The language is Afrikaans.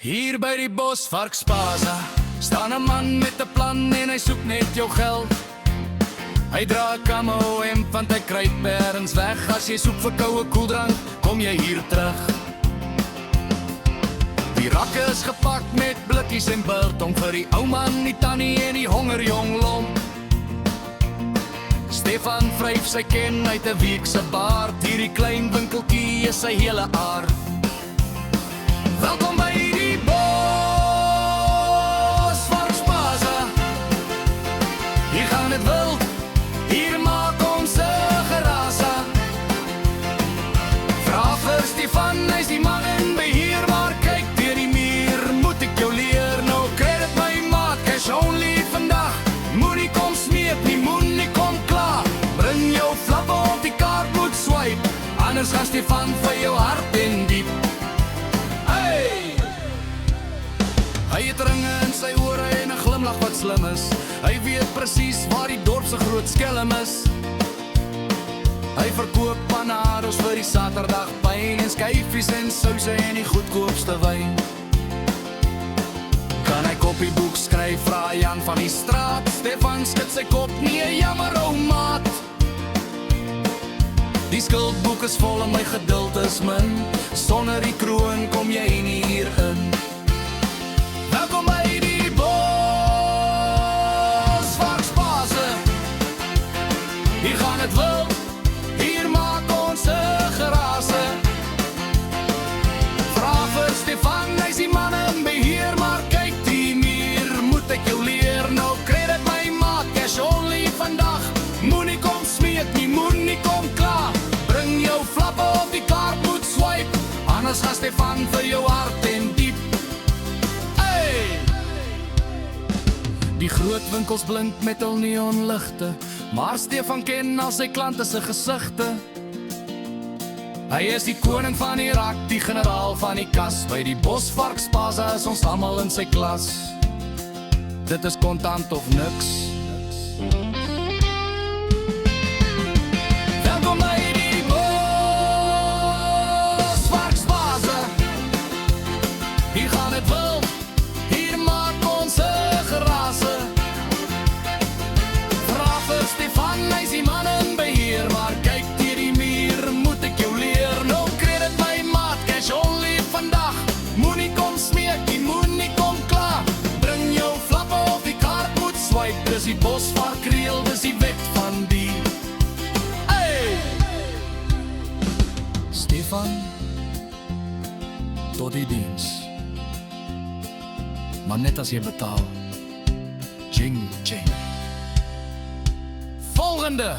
Hier by die Bosvarkspaza staan 'n man met 'n plan en hy soek net jou geld. Hy dra 'n camo hemp want hy kruip ergens weg. As jy soek vir koue koeldrank, kom jy hier terug. Die rakke is gepak met blikkies en biltong vir die ou man, die tannie en die hongerjong lomp. Stefan vryf sy ken uit 'n week se baard. Hierdie klein winkeltjie is sy hele aard. Welkom by die Bosvarkspaza. Hier gaan het wild, hier maak ons 'n gerasa. Vra vir Stefan, hy's die man in beheer, maar kyk deur die muur, moet ek jou leer. Nou credit my maat, cash only vandag. Moenie kom smeek nie, moenie kom klaar. Bring jou flappe op die kaart moet swipe, anders gaan Stefan vir jou hart in diep. Hy het ringe in sy ore en 'n glimlag wat slim is. Hy weet presies waar die dorp se groot skelm is. Hy verkoop panados vir die Saterdagpyn en skyfies en souse en die goedkoopste wyn. Kan hy kopieboek skryf, vra Jan van die straat. Stefan skud sy kop, nee jammer ou maat. Die skuldboek is vol en my geduld is min. Sonder die kroon kom jy nie hier in. Welkom by die Bosvarkspaza. Hier gaan het wild, hier maak ons 'n gerase. Vra vir Stefan, hy's die man in beheer, maar kyk die muur, moet ek jou leer. Nou credit my maat, cash only vandag. Moenie kom smeek nie, moenie kom klaar. Bring jou flappe op die kaart moet swipe, anders gaan Stefan vir jou hart en diep. Die groot winkels blink met hul neonligte, maar Stefan ken al sy klante se gesigte. Hy is die koning van die rak, die generaal van die kas. By die Bosvarkspaza is ons almal in sy klas. Dit is kontant of niks. Welkom by die Bosvarkspaza. Hier gaan het wild, hier maak ons 'n gerase. Vra vir Stefan, hy's die man in beheer, maar kyk deur die muur, moet ek jou leer. No credit my maat, cash only vandag. Moenie kom smeek nie, moenie kom klaar. Bring jou flappe op die kaart moet swipe. Dis die Bosvarkreël, dis die wet van die. Hey! Stefan, tot die diens. Maar net as jy betaal. Jing, jing. Volgende!